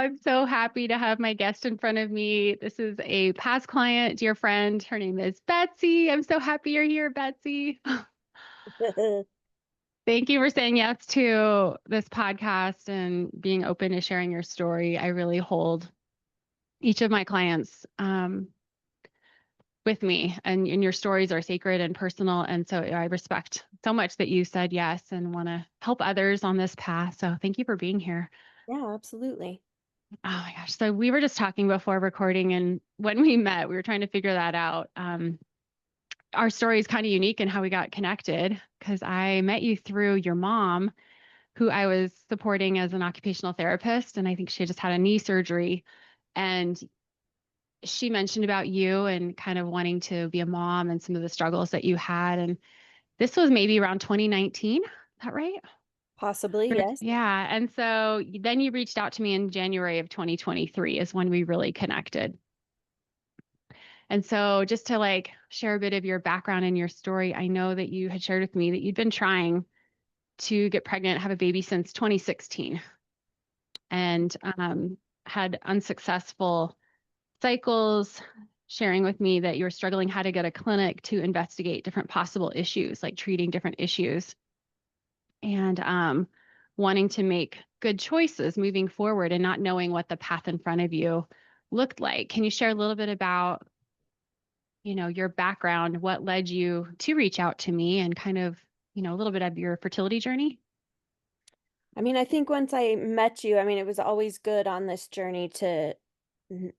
I'm so happy to have my guest in front of me. This is a past client, dear friend. Her name is Betsy. I'm so happy you're here, Betsy. Thank you for saying yes to this podcast and being open to sharing your story. I really hold each of my clients with me, and your stories are sacred and personal. And so I respect so much that you said yes and want to help others on this path. So thank you for being here. Yeah, absolutely. Oh my gosh. So we were just talking before recording, and when we met, we were trying to figure that out. Our story is kind of unique in how we got connected because I met you through your mom, who I was supporting as an occupational therapist. And I think she just had a knee surgery. And she mentioned about you and kind of wanting to be a mom and some of the struggles that you had. And this was maybe around 2019. Is that right? Possibly, yes. Yeah. And so then you reached out to me in January of 2023 is when we really connected. And so just to like share a bit of your background and your story, I know that you had shared with me that you'd been trying to get pregnant, have a baby since 2016 and had unsuccessful cycles, sharing with me that you were struggling how to get a clinic to investigate different possible issues, like treating different issues and wanting to make good choices moving forward and not knowing what the path in front of you looked like. Can you share a little bit about your background, what led you to reach out to me and kind of, a little bit of your fertility journey? I mean, I think once I met you, I mean, it was always good on this journey to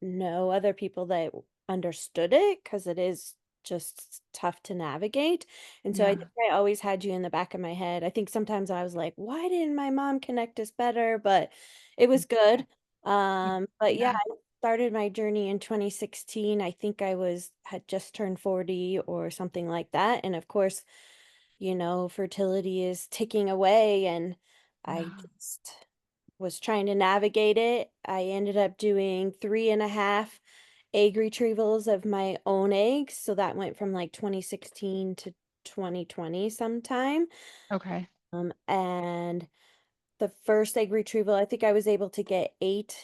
know other people that understood it because it is just tough to navigate. And so I Yeah. think I always had you in the back of my head. I think sometimes I was like, why didn't my mom connect us better? But it was good. But yeah, Yeah. I started my journey in 2016. I think had just turned 40 or something like that. And of course, fertility is ticking away and I Yeah. just was trying to navigate it. I ended up doing 3.5 egg retrievals of my own eggs. So that went from like 2016 to 2020 sometime. Okay. And the first egg retrieval, I think I was able to get 8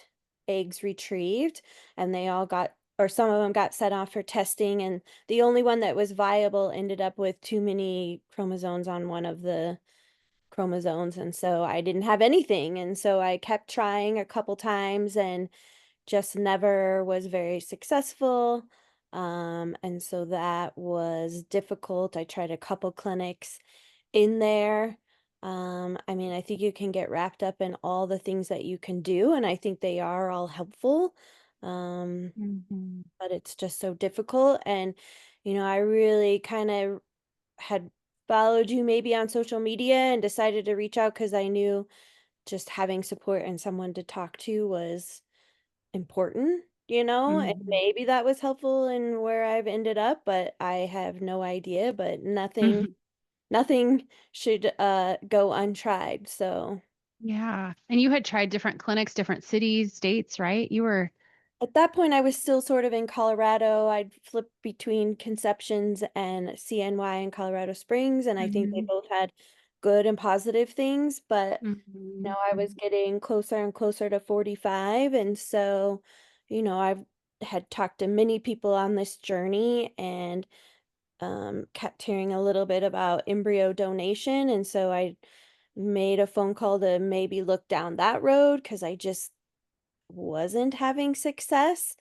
eggs retrieved, and they all got, or some of them got sent off for testing. And the only one that was viable ended up with too many chromosomes on one of the chromosomes. And so I didn't have anything. And so I kept trying a couple times and just never was very successful. And so that was difficult. I tried a couple clinics in there. I mean, I think you can get wrapped up in all the things that you can do, and I think they are all helpful. Um, Mhm. but it's just so difficult. And, I really kind of had followed you maybe on social media and decided to reach out because I knew just having support and someone to talk to was important, and Mhm. maybe that was helpful in where I've ended up, but I have no idea, but nothing Mhm. nothing should go untried. So Yeah. And you had tried different clinics, different cities, states, right? You were. at that point I was still sort of in Colorado. I'd flip between Conceptions and CNY in Colorado Springs, and I think they Mhm. both had good and positive things, but Mhm. I was getting closer and closer to 45. And so, I've had talked to many people on this journey and kept hearing a little bit about embryo donation. And so I made a phone call to maybe look down that road because I just wasn't having success.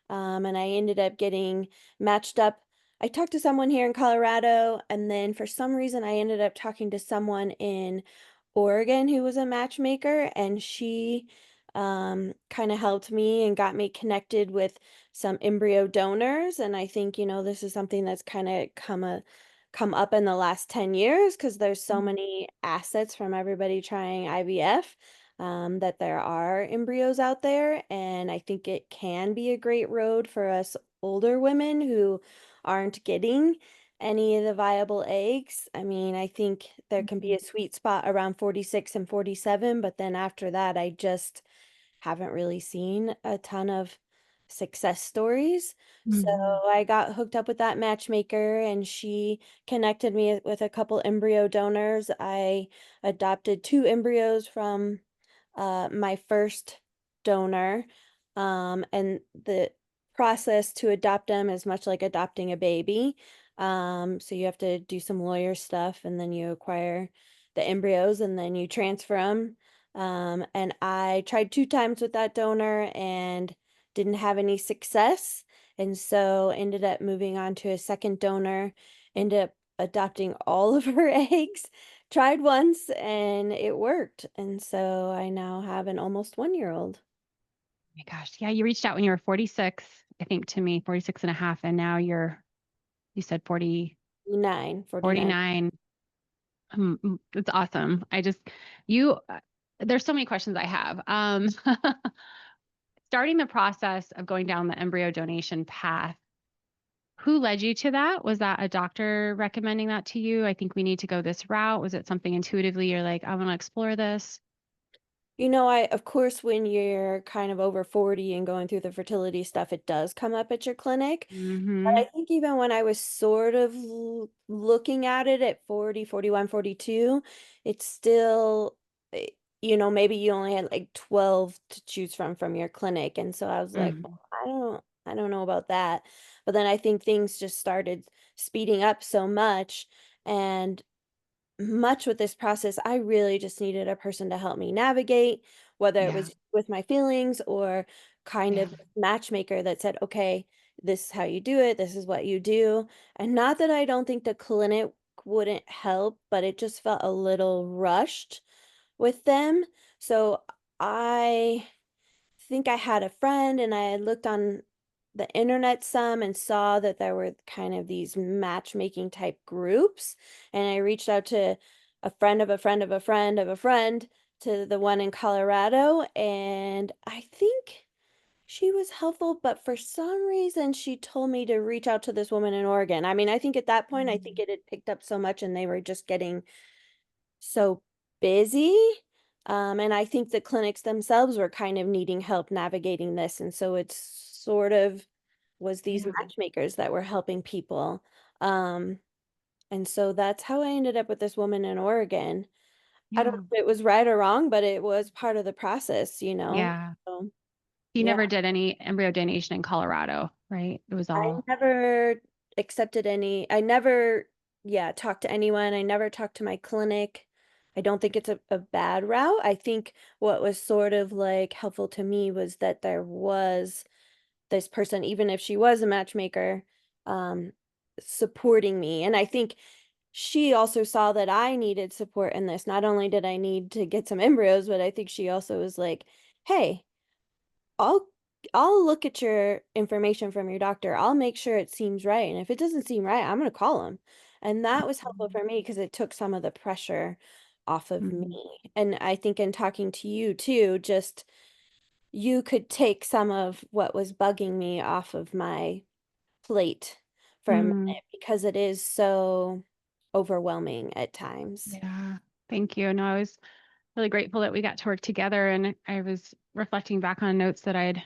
And I ended up getting matched up. I talked to someone here in Colorado, and then for some reason, I ended up talking to someone in Oregon who was a matchmaker, and she kind of helped me and got me connected with some embryo donors. And I think, this is something that's kind of come up in the last 10 years because there's so Mhm. many assets from everybody trying IVF, that there are embryos out there. And I think it can be a great road for us older women who aren't getting any of the viable eggs. I mean, I think there can be Mhm. a sweet spot around 46 and 47, but then after that, I just haven't really seen a ton of success stories. So Mhm. I got hooked up with that matchmaker and she connected me with a couple embryo donors. I adopted 2 embryos from my first donor, and the process to adopt them is much like adopting a baby. So you have to do some lawyer stuff, and then you acquire the embryos, and then you transfer them. And I tried 2 times with that donor and didn't have any success, and so ended up moving on to a second donor, ended up adopting all of her eggs, tried once and it worked, and so I now have an almost 1-year-old. My gosh. Yeah, you reached out when you were 46, I think to me, 46 and a half, and now you said 40, 49. 49. It's awesome. You, there's so many questions I have. Starting the process of going down the embryo donation path, who led you to that? Was that a doctor recommending that to you? I think we need to go this route. Was it something intuitively you're like, I want to explore this? I of course, when you're kind of over 40 and going through the fertility stuff, it does come up at your clinic. But Mm-hmm. I think even when I was sort of looking at it at 40, 41, 42, it's still, eh, maybe you only had like 12 to choose from your clinic. And so I was like, Mm-hmm. "Well, I don't know about that." But then I think things just started speeding up so much. And much with this process, I really just needed a person to help me navigate, whether it Yeah. was with my feelings or kind Yeah. of matchmaker that said, okay, this is how you do it, this is what you do. And not that I don't think the clinic wouldn't help, but it just felt a little rushed with them. So I think I had a friend and I had looked on the internet some and saw that there were kind of these matchmaking type groups. And I reached out to a friend of a friend of a friend of a friend to the one in Colorado. And I think she was helpful, but for some reason she told me to reach out to this woman in Oregon. I mean, I think at that point, I think Mm. it had picked up so much and they were just getting so busy. And I think the clinics themselves were kind of needing help navigating this. And so it's sort of was these Yeah. matchmakers that were helping people. Um, and so that's how I ended up with this woman in Oregon. I don't Yeah. know if it was right or wrong, but it was part of the process, Yeah. So, You yeah. never did any embryo donation in Colorado, right? It was I all. never accepted any I never, yeah, talked to anyone. I never talked to my clinic. I don't think it's a bad route. I think what was sort of like helpful to me was that there was this person, even if she was a matchmaker, um, supporting me. And I think she also saw that I needed support in this. Not only did I need to get some embryos, but I think she also was like, hey, I'll I'll look at your information from your doctor. I'll make sure it seems right, and if it doesn't seem right, I'm gonna call him. And that was helpful for me because it took some of the pressure off of me. Mhm. And I think in talking to you too, just you could take some of what was bugging me off of my plate for a minute Mm, because it is so overwhelming at times. yeah. Thank you. No, I was really grateful that we got to work together. And I was reflecting back on notes that I'd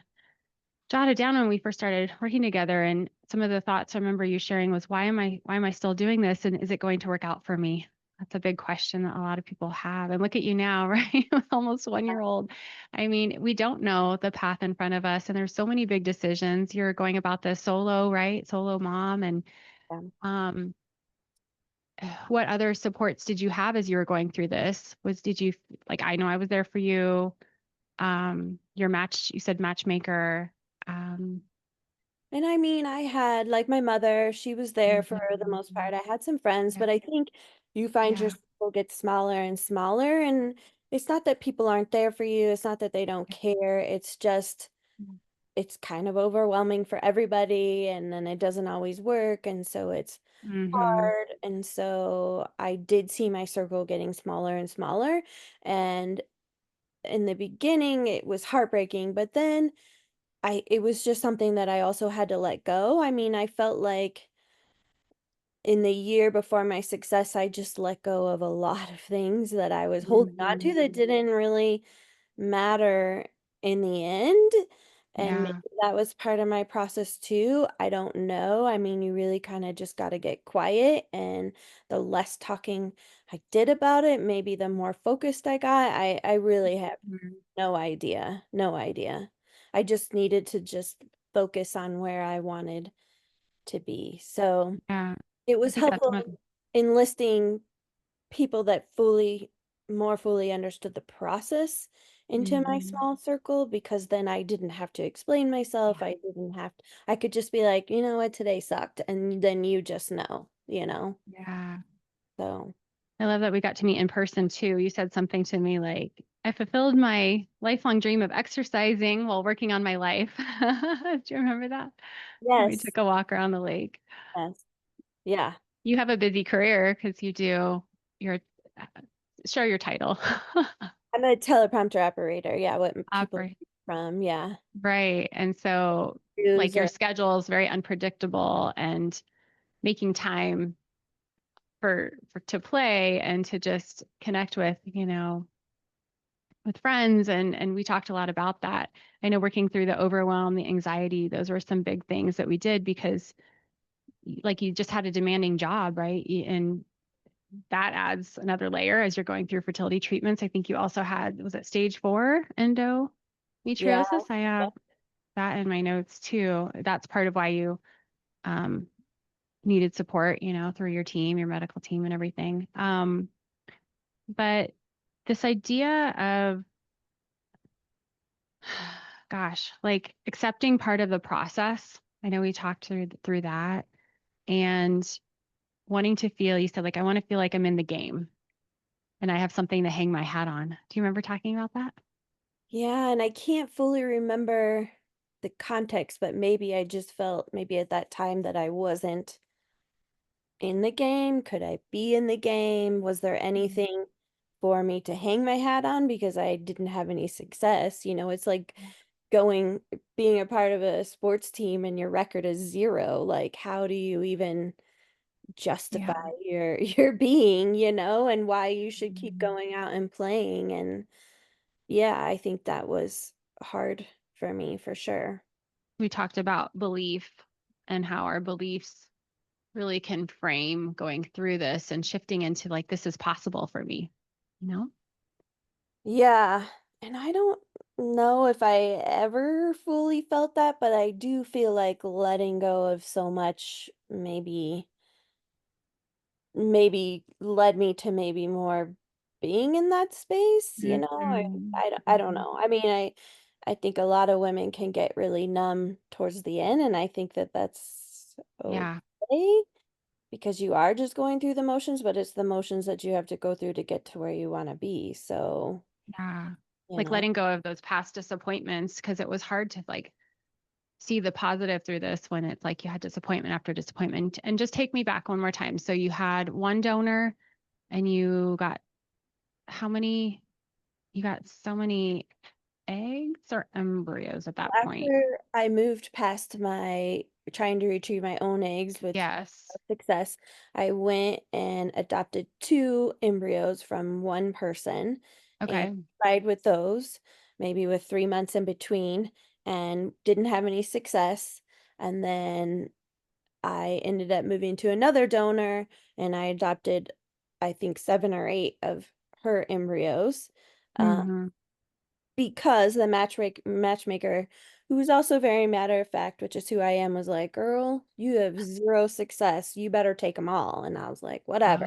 jotted down when we first started working together. And some of the thoughts I remember you sharing was, why am I still doing this? And is it going to work out for me? That's a big question that a lot of people have. And look at you now, right? With almost 1 year old. I mean, we don't know the path in front of us. And there's so many big decisions. You're going about this solo, right? Solo mom. And Yeah. um, what other supports did you have as you were going through this? Did you, like, I know I was there for you. You said matchmaker. Um, And I mean, I had like my mother, she was there for the most mhm. part. I had some friends, Yeah, but I think you find your yeah, circle gets smaller and smaller. And it's not that people aren't there for you, it's not that they don't yeah. care. It's just, it's kind of overwhelming for everybody. And then it doesn't always work. And so it's Mm-hmm. hard. And so I did see my circle getting smaller and smaller. And in the beginning, it was heartbreaking, but then it was just something that I also had to let go. I mean, I felt like in the year before my success, I just let go of a lot of things that I was holding on Mm-hmm. to that didn't really matter in the end. And maybe Yeah. that was part of my process too. I don't know. I mean, you really kind of just got to get quiet, and the less talking I did about it, maybe the more focused I got. I really have Mhm. no idea. No idea. I just needed to just focus on where I wanted to be. So Yeah. it I was think that's helpful one. enlisting people that more fully understood the process into my Mhm. small circle, because then I didn't have to explain myself. Yeah. I didn't have to, I could just be like, you know what, today sucked. And then you just know. Yeah. So, I love that we got to meet in person too. You said something to me like, I fulfilled my lifelong dream of exercising while working on my life. Do you remember that? When we yes, took a walk around the lake. yes, yeah. You have a busy career because you do your share your title. I'm a teleprompter operator. Yeah, what people Operate. from, yeah. Right. And so like Use your or schedule is very unpredictable and making time for to play and to just connect with, with friends and we talked a lot about that. I know working through the overwhelm, the anxiety, those were some big things that we did because like you just had a demanding job, right? And that adds another layer as you're going through fertility treatments. I think you also had, was it stage 4 yeah. endometriosis? I have Yep. that in my notes too. That's part of why you um, needed support, through your team, your medical team and everything. But this idea of, gosh, like accepting part of the process. I know we talked through that and wanting to feel, you said like, I want to feel like I'm in the game and I have something to hang my hat on. Do you remember talking about that? Yeah, and I can't fully remember the context, but maybe I just felt maybe at that time that I wasn't in the game. Could I be in the game? Was there Mm. anything for me to hang my hat on because I didn't have any success? It's like going, being a part of a sports team and your record is 0. Like, how do you even justify Yeah. your being, and why you should keep Mhm. going out and playing? And yeah, I think that was hard for me for sure. We talked about belief and how our beliefs really can frame going through this and shifting into like, this is possible for me, you know? Yeah, and I don't know if I ever fully felt that, but I do feel like letting go of so much maybe led me to maybe more being in that space, Mhm. I don't Mhm. know. I mean, I think a lot of women can get really numb towards the end, and I think that that's Yeah. okay because you are just going through the motions, but it's the motions that you have to go through to get to where you want to be. So, Yeah. you Like know. letting go of those past disappointments because it was hard to like see the positive through this when it's like you had disappointment after disappointment. And just take me back one more time. So you had one donor and you got how many? You got so many eggs or embryos at that point. After I moved past my trying to retrieve my own eggs with Yes. success, I went and adopted 2 embryos from one person and Okay. tried with those, maybe with 3 months in between, and didn't have any success. And then I ended up moving to another donor and I adopted, I think, 7 or 8 of her embryos. Um, Mm-hmm. because the matchmaker, who was also very matter of fact, which is who I am, was like, "Girl, you have 0 success. You better take them all." And I was like, "Whatever."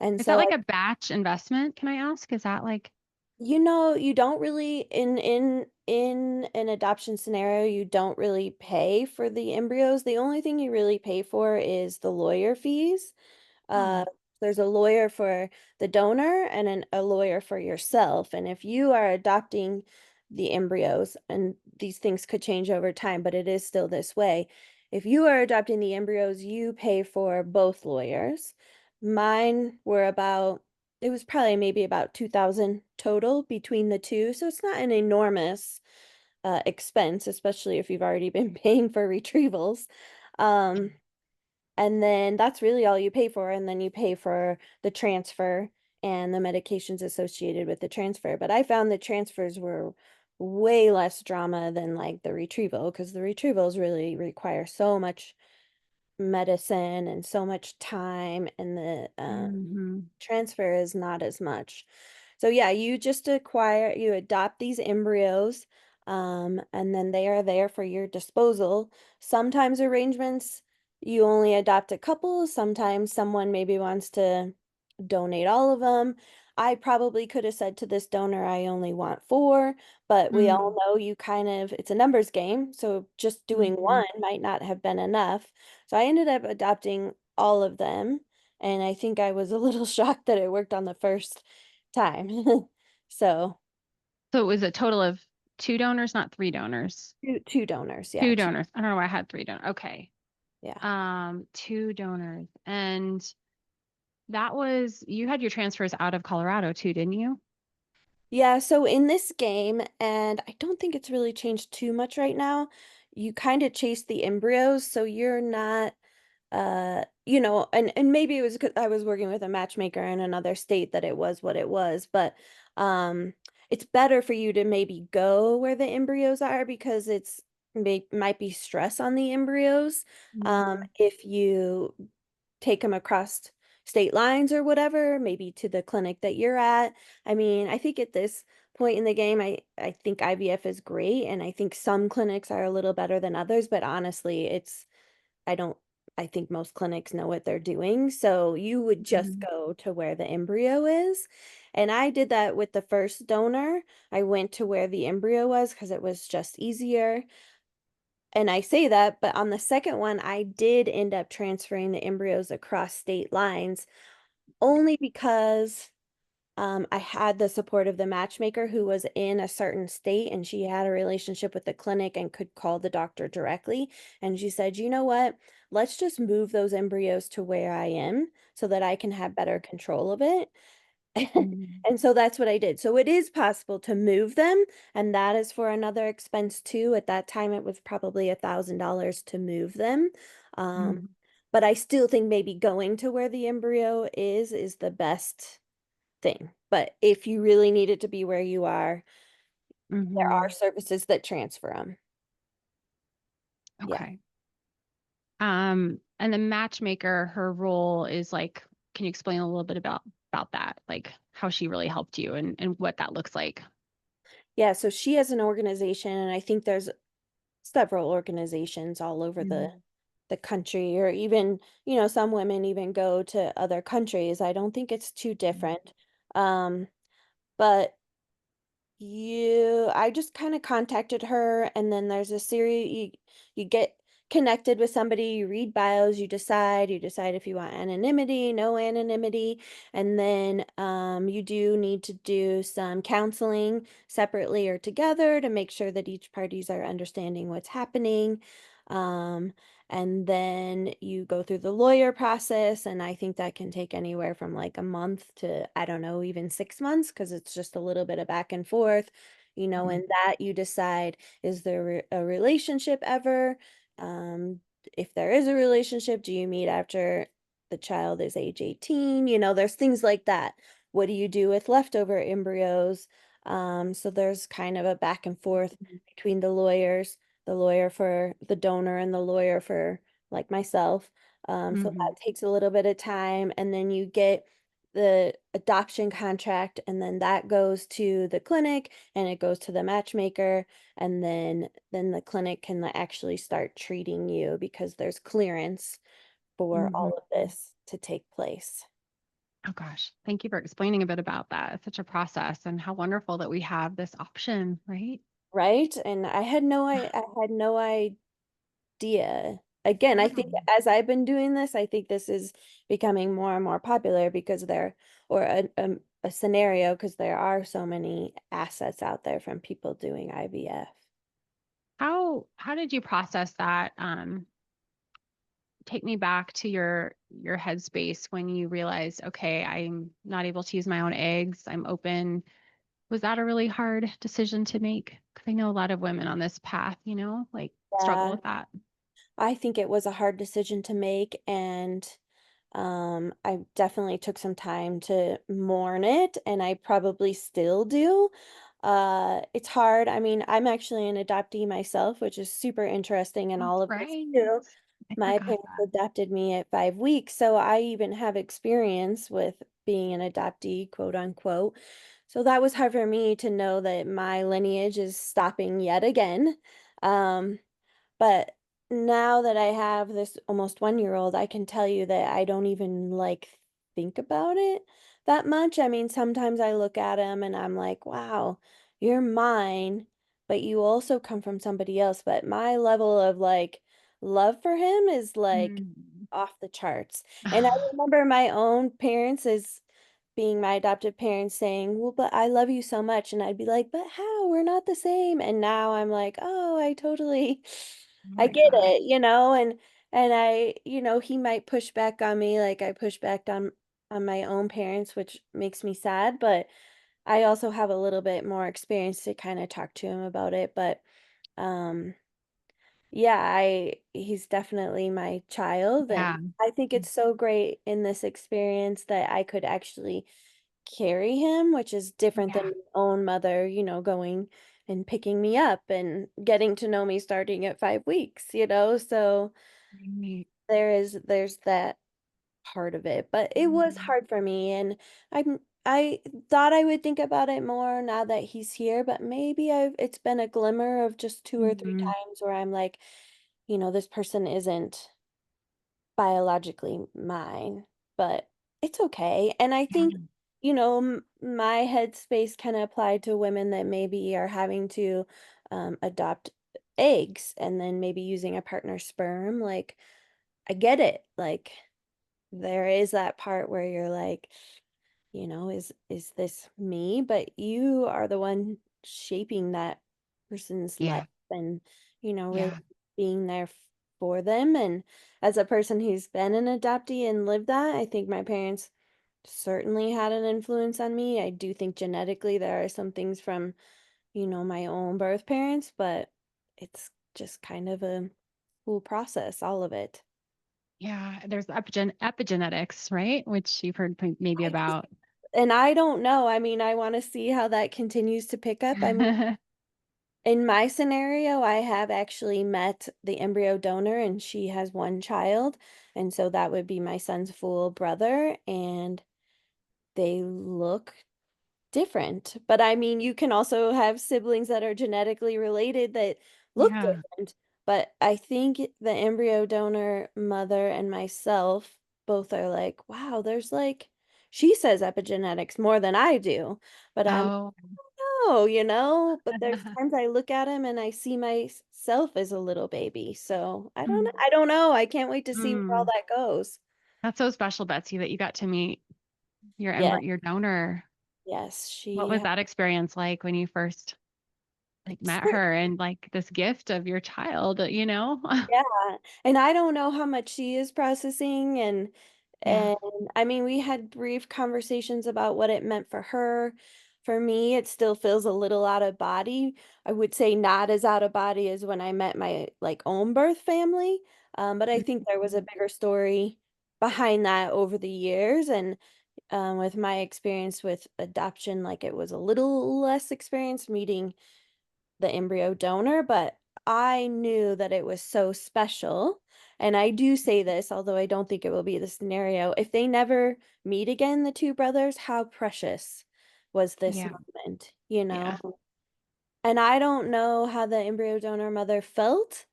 And Is that so like a batch investment? Can I ask? Is that like, you don't really in an adoption scenario, you don't really pay for the embryos. The only thing you really pay for is the lawyer fees. Uh, oh, there's a lawyer for the donor and a lawyer for yourself. And if you are adopting the embryos, and these things could change over time, but it is still this way. If you are adopting the embryos, you pay for both lawyers. Mine were it was probably maybe about 2,000 total between the two. So it's not an enormous expense, especially if you've already been paying for retrievals. Um, and then that's really all you pay for, and then you pay for the transfer and the medications associated with the transfer. But I found the transfers were way less drama than like the retrieval, because the retrievals really require so much medicine and so much time, and the Mhm. transfer is not as much. So yeah, you adopt these embryos, and then they are there for your disposal. Sometimes arrangements, you only adopt a couple, sometimes someone maybe wants to donate all of them. I probably could have said to this donor, I only want four, but we all Mm, know it's a numbers game, so just doing mhm. one might not have been enough. So I ended up adopting all of them, and I think I was a little shocked that it worked on the first time. So, So it was a total of 2 donors, not 3 donors? two donors, yeah, 2 donors. I don't know why I had 3 donors. Okay. yeah. 2 donors. And that was you had your transfers out of Colorado too, didn't you? Yeah, so in this game, and I don't think it's really changed too much right now, you kind of chase the embryos, so you're not and maybe it was because I was working with a matchmaker in another state that it was what it was, but um it's better for you to maybe go where the embryos are because might be stress on the embryos Mm, if you take them across state lines or whatever, maybe to the clinic that you're at. I mean, I think at this point in the game, I think IVF is great, and I think some clinics are a little better than others, but honestly, I don't I think most clinics know what they're doing, so you would just mhm, go to where the embryo is, and I did that with the first donor. I went to where the embryo was because it was just easier, and I say that, but on the second one, I did end up transferring the embryos across state lines only because I had the support of the matchmaker who was in a certain state, and she had a relationship with the clinic and could call the doctor directly. And she said, you know what? Let's just move those embryos to where I am so that I can have better control of it. mhm, And so that's what I did. So it is possible to move them, and that is for another expense too. At that time, it was probably $1,000 to move them. Um, mhm, but I still think maybe going to where the embryo is the best thing. But if you really need it to be where you are, there are mhm. services that transfer them. Yeah. Okay. And the matchmaker, her role is like, can you explain a little bit about that? Like how she really helped you and what that looks like? Yeah, so she has an organization, and I think there's several organizations all over Mhm, the country, or even, some women even go to other countries. I don't think it's too mhm, different. Um, but I just kind of contacted her, and then there's a series you get connected with somebody, you read bios, you decide if you want anonymity, no anonymity, and then you do need to do some counseling separately or together to make sure that each parties are understanding what's happening. Um, and then you go through the lawyer process, and I think that can take anywhere from like a month to, I don't know, even 6 months, because it's just a little bit of back and forth. mhm, And that you decide, is there a relationship ever? Um, if there is a relationship, do you meet after the child is age 18? There's things like that. What do you do with leftover embryos? So there's kind of a back and forth mhm, between the lawyer for the donor and the lawyer for like myself. So that mhm, takes a little bit of time, and then you get the adoption contract, and then that goes to the clinic, and it goes to the matchmaker, and then the clinic can actually start treating you because there's clearance for mhm. all of this to take place. Oh gosh, thank you for explaining a bit about that. It's such a process and how wonderful that we have this option, right? Right? And I had no idea. Again, I Yeah. think as I've been doing this, I think this is becoming more and more popular because or a scenario, because there are so many assets out there from people doing IVF. How did you process that? Take me back to your headspace when you realized, okay, I'm not able to use my own eggs. I'm open. Was that a really hard decision to make? Because I know a lot of women on this path, like struggle Yeah, with that. I think it was a hard decision to make, and I definitely took some time to mourn it, and I probably still do. It's hard. I mean, I'm actually an adoptee myself, which is super interesting in all That's of this right. too. I My forgot parents that. adopted me at 5 weeks, so I even have experience with being an adoptee, quote unquote. So that was hard for me to know that my lineage is stopping yet again. Um, but now that I have this almost 1-year-old, I can tell you that I don't even, like, think about it that much. I mean, sometimes I look at him and I'm like, "Wow, you're mine, but you also come from somebody else." But my level of, like, love for him is, like, Mm. off the charts. And I remember my own parents as being my adoptive parents saying, "Well, but I love you so much." And I'd be like, "But how? We're not the same." And now I'm like, "Oh, I totally Oh I my get gosh. it," and he might push back on me like I push back on my own parents, which makes me sad, but I also have a little bit more experience to kind of talk to him about it, but um yeah, I he's definitely my child, and Yeah. I think it's so great in this experience that I could actually carry him, which is different than Yeah. my own mother, going and picking me up and getting to know me starting at 5 weeks. So Right. there's that part of it, but it was Mm. hard for me, and I thought I would think about it more now that he's here, but maybe it's been a glimmer of just 2 or 3 Mhm. times where I'm like, this person isn't biologically mine, but it's okay. And I Yeah. think, my headspace can apply to women that maybe are having to adopt eggs and then maybe using a partner's sperm. Like, I get it. Like, there is that part where you're like, is this me? But you are the one shaping that person's life Yeah. and, really Yeah. being there for them. And as a person who's been an adoptee and lived that, I think my parents certainly had an influence on me. I do think genetically there are some things from, my own birth parents, but it's just kind of a cool process, all of it. Yeah. There's epigenetics, right? Which you've heard maybe I guess, about. and I don't know. I mean, I want to see how that continues to pick up. I mean, in my scenario, I have actually met the embryo donor and she has one child. And so that would be my son's full brother. And they look different. But I mean, you can also have siblings that are genetically related that look Yeah. different. But I think the embryo donor mother and myself both are like, wow, there's like, she says epigenetics more than I do. But I'm Oh. no, but there's times I look at him and I see myself as a little baby. So Mm. I don't know. I can't wait to see where all Mm. that goes. That's so special, Betsy, that you got to meet Yeah. your donor. Yes, What she was that experience like when you first like met cer- her and like this gift of your child, you know? yeah. And I don't know how much she is processing Yeah. and I mean, we had brief conversations about what it meant for her. For me, it still feels a little out of body. I would say not as out of body as when I met my like own birth family. But I think there was a Mhm. bigger story behind that over the years. And with my experience with adoption, like it was a little less experience meeting the embryo donor, but I knew that it was so special. And I do say this, although I don't think it will be the scenario. If they never meet again, the two brothers, how precious was this Yeah. moment? Yeah. And I don't know how the embryo donor mother felt,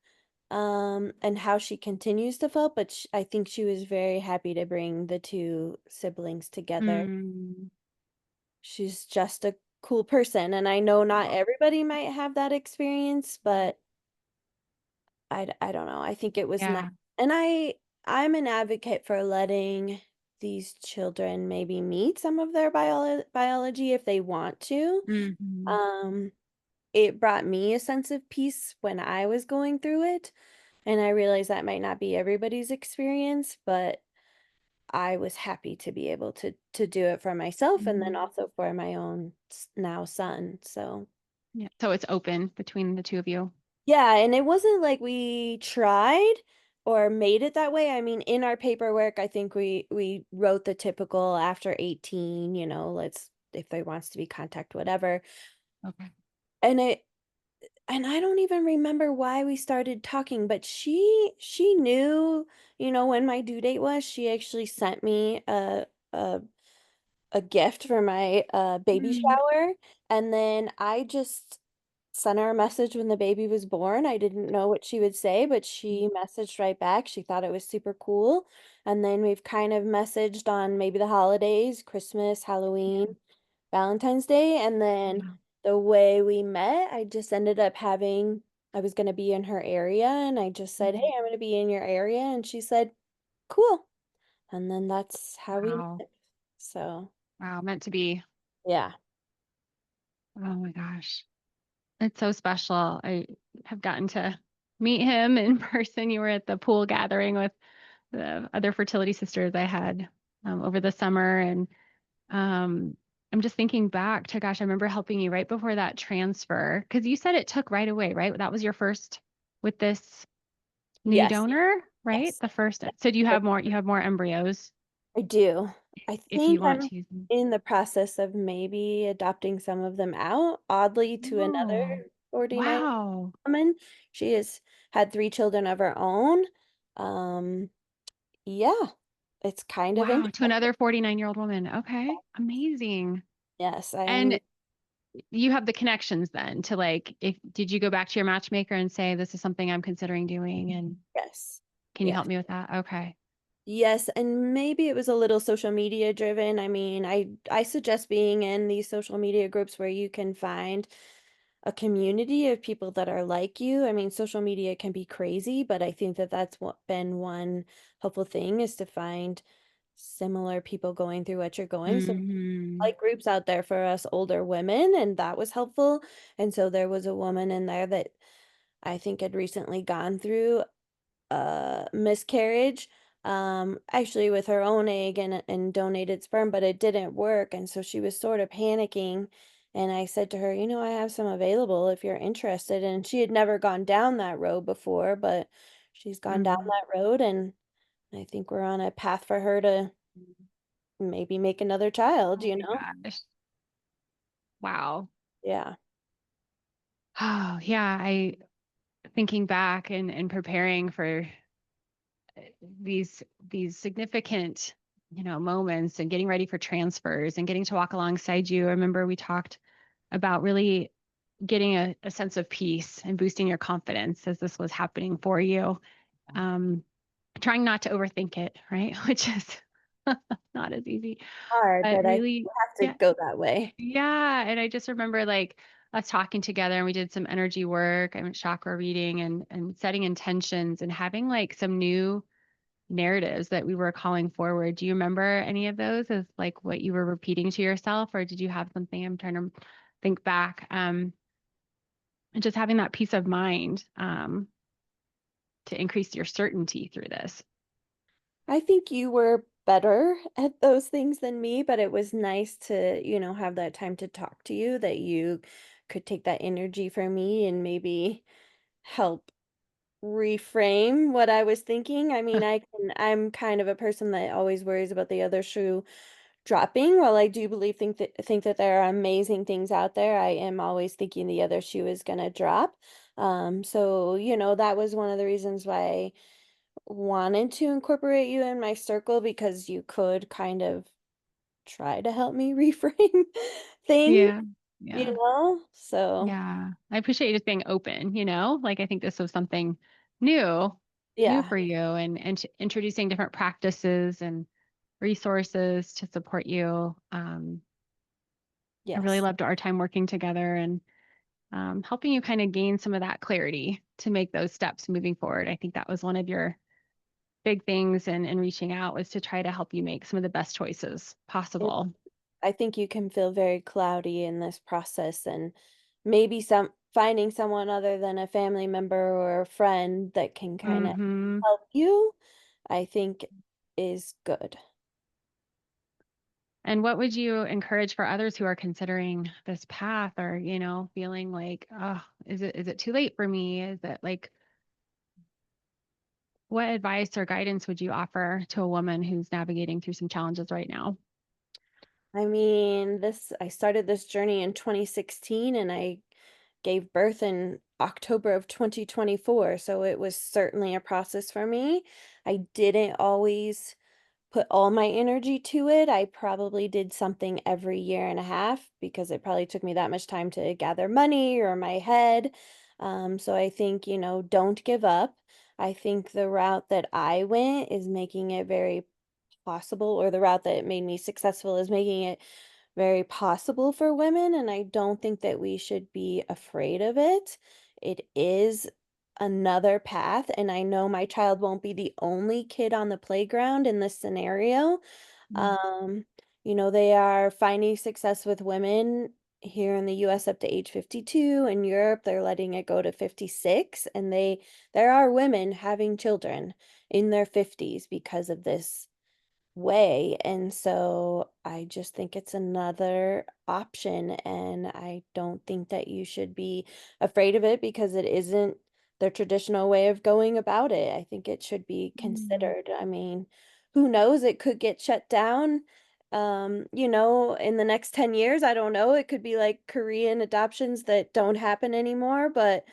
and how she continues to feel, but I think she was very happy to bring the two siblings together. Mm. She's just a cool person, and I know not everybody might have that experience, but I don't know. I think it was nice. Yeah. And I'm an advocate for letting these children maybe meet some of their biology if they want to. Mhm. Um, it brought me a sense of peace when I was going through it, and I realize that might not be everybody's experience, but I was happy to be able to do it for myself and then Mhm. also for my own now son. So Yeah. So it's open between the two of you. yeah, and it wasn't like we tried or made it that way. I mean, in our paperwork, I think we wrote the typical after 18, let's if there wants to be contact, whatever. Okay. And it and I don't even remember why we started talking, but she knew, when my due date was. She actually sent me a a gift for my baby Mm, shower, and then I just sent her a message when the baby was born. I didn't know what she would say, but she messaged right back. She thought it was super cool. And then we've kind of messaged on maybe the holidays, Christmas, yeah. Halloween, Valentine's Day, and then Wow. the way we met, I just ended up having I was going to be in her area, and I just said, "Hey, Mhm. I'm going to be in your area." And she said, "Cool." And then that's how we Wow. met. So, Wow. Meant to be. yeah. Oh my gosh. It's so special. I have gotten to meet him in person. You were at the pool gathering with the other fertility sisters I had over the summer. And I'm just thinking back to, gosh, I remember helping you right before that transfer because you said it took right away, right? That was your first with this new Yes. donor, right? Yes. The first. So do you have more? You have more embryos I do. I if you think want I'm to use them. in the process of maybe adopting some of them out, oddly, to another Oh, 49 wow. woman. She has had 3 children of her own. Um, yeah, it's kind of Wow. To interesting. another 49-year-old woman. Okay. Amazing. Yes, I am. And you have the connections then to like, if did you go back to your matchmaker and say, this is something I'm considering doing? And Yes. can you help Yes. me with that? Okay. Yes, and maybe it was a little social media driven. I mean, I suggest being in these social media groups where you can find a community of people that are like you. I mean, social media can be crazy, but I think that that's what been one helpful thing is to find similar people going through what you're going. So Hmm. like groups out there for us older women, and that was helpful. And so there was a woman in there that I think had recently gone through miscarriage, actually with her own egg and donated sperm, but it didn't work, and so she was sort of panicking. And I said to her, I have some available if you're interested. And she had never gone down that road before, but she's gone down Hmm. that road, and I think we're on a path for her to maybe make another child, Oh my gosh. Wow. Yeah. Oh, yeah. I thinking back and preparing for these significant, moments and getting ready for transfers and getting to walk alongside you. I remember we talked about really getting a sense of peace and boosting your confidence as this was happening for you. Um, Trying not to overthink it, right? Which is not as easy, Hard, but but I really, have to yeah, go that way. yeah. And I just remember like us talking together and we did some energy work and chakra reading and setting intentions and having like some new narratives that we were calling forward. Do you remember any of those as like what you were repeating to yourself, or did you have something? I'm trying to think back. And just having that peace of mind to increase your certainty through this. I think you were better at those things than me, but it was nice to, have that time to talk to you, that you could take that energy from me and maybe help reframe what I was thinking. I mean, I'm kind of a person that always worries about the other shoe dropping. While I do think that there are amazing things out there, I am always thinking the other shoe is gonna drop. So, that was one of the reasons why wanted to incorporate you in my circle, because you could kind of try to help me reframe things, Yeah. Yeah. So, Yeah. I appreciate you just being open, like I think this was something new yeah, for you and introducing different practices and resources to support you. I really yes. loved our time working together and helping you kind of gain some of that clarity to make those steps moving forward. I think that was one of your big things in reaching out was to try to help you make some of the best choices And possible. I think you can feel very cloudy in this process, and maybe finding someone other than a family member or a friend that can kind of Hmm. help you, I think is good. And what would you encourage for others who are considering this path or, feeling like, oh, is it too late for me? Is it like, what advice or guidance would you offer to a woman who's navigating through some challenges right now? I mean, I started this journey in 2016 and I gave birth in October of 2024. So it was certainly a process for me. I didn't always put all my energy to it. I probably did something every year and a half because it probably took me that much time to gather money or my head. So I think, don't give up. I think the route that I went is making it very possible, or the route that made me successful is making it very possible for women, and I don't think that we should be afraid of it. It is another path, and I know my child won't be the only kid on the playground in this scenario. Mm, Um, they are finding success with women here in the US up to age 52. In Europe, they're letting it go to 56, and there are women having children in their 50s because of this way. And so I just think it's another option. And I don't think that you should be afraid of it because it isn't the traditional way of going about it. I think it should be mm, considered. I mean, who knows? It could get shut down. In the next 10 years, I don't know. It could be like Korean adoptions that don't happen anymore, but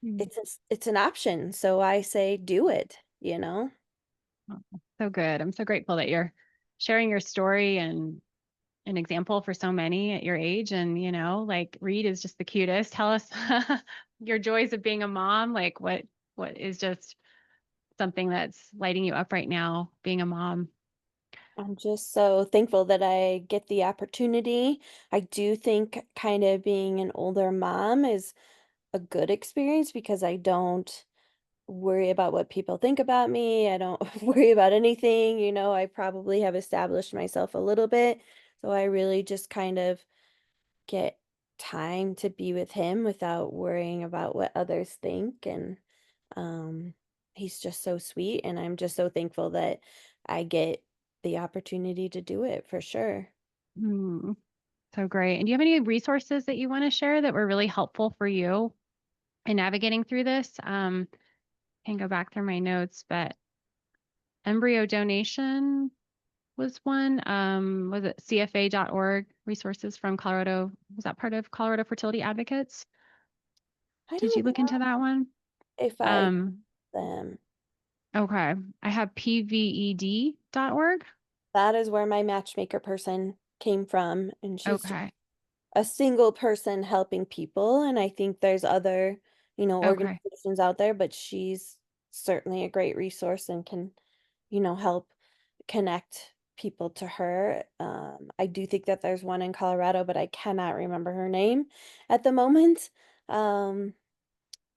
mm. it's an option. So I say do it. Oh, so good. I'm so grateful that you're sharing your story and an example for so many at your age. And, like Reed is just the cutest. Tell us your joys of being a mom. Like what is just something that's lighting you up right now, being a mom? I'm just so thankful that I get the opportunity. I do think kind of being an older mom is a good experience because I don't worry about what people think about me. I don't worry about anything. I probably have established myself a little bit. So I really just kind of get time to be with him without worrying about what others think. And um, he's just so sweet. And I'm just so thankful that I get the opportunity to do it for sure. Hmm, so great. And do you have any resources that you want to share that were really helpful for you in navigating through this? Can go back through my notes, but embryo donation was one. Was it CFA.org resources from Colorado? Was that part of Colorado Fertility Advocates? I Did you don't look into know that one? if I Um, them. okay. I have pved.org. That is where my matchmaker person came from, and she's just Okay. a single person helping people. And I think there's other, Okay. organizations out there, but she's certainly a great resource and can, help connect people to her. I do think that there's one in Colorado, but I cannot remember her name at the moment. Um,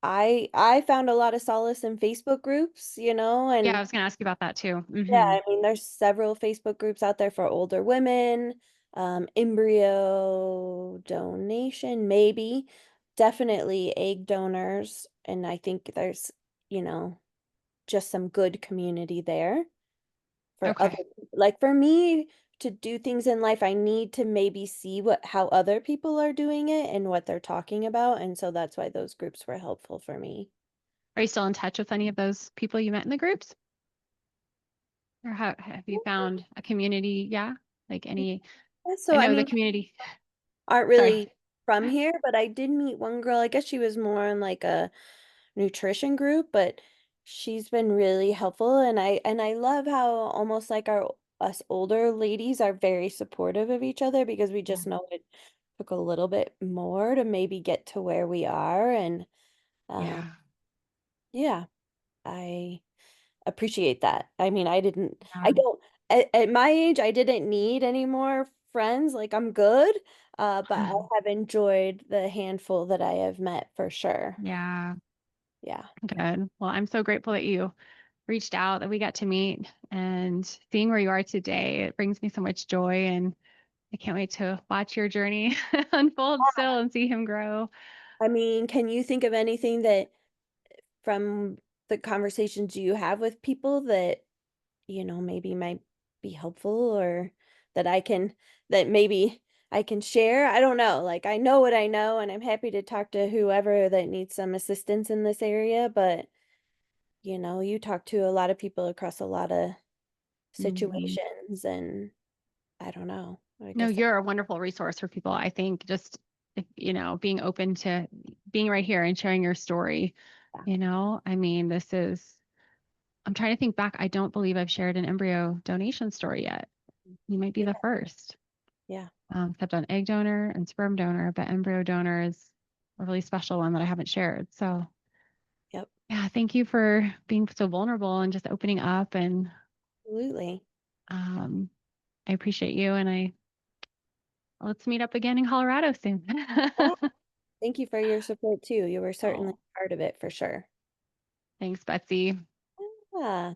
I found a lot of solace in Facebook groups, Yeah, I and was going to ask you about that too. yeah, Hmm. I mean, there's several Facebook groups out there for older women, embryo donation, maybe, definitely egg donors, and I think there's, you know, just some good community there for other, Okay. like for me to do things in life, I need to maybe see how other people are doing it and what they're talking about, and so that's why those groups were helpful for me. Are you still in touch with any of those people you met in the groups? Or have you found a community? Yeah. Like any, Yeah, I so I know the mean, community. aren't Sorry. really from here, but I did meet one girl. I guess she was more in like a nutrition group, but she's been really helpful, and I love how almost like us older ladies are very supportive of each other because we Yeah. just know it took a little bit more to maybe get to where we are. And um Yeah. yeah, I appreciate that. I mean, I Yeah. don't, at my age, I didn't need any more friends. Like, I'm good. But I have enjoyed the handful that I have met for sure. Yeah. Yeah. Good. Well, I'm so grateful that you reached out, that we got to meet and seeing where you are today. It brings me so much joy, and I can't wait to watch your journey unfold still and see him grow. I mean, can you think of anything that from the conversations you have with people that, maybe might be helpful or that that maybe I can share? I don't know. Like, I know what I know, and I'm happy to talk to whoever that needs some assistance in this area, but you talk to a lot of people across a lot of Mhm. situations, and I don't know. I No, guess you're a wonderful resource for people. I think just, if, being open to being right here and sharing your story, yeah. I mean, I'm trying to think back. I don't believe I've shared an embryo donation story yet. You might be Yeah. the first. Yeah. Except on egg donor and sperm donor, but embryo donor is a really special one that I haven't shared. So, Yep. yeah, thank you for being so vulnerable and just opening up. And Absolutely. um, I appreciate you. And let's meet up again in Colorado soon. Yeah. Thank you for your support too. You were certainly Oh, part of it for sure. thanks, Betsy. Yeah.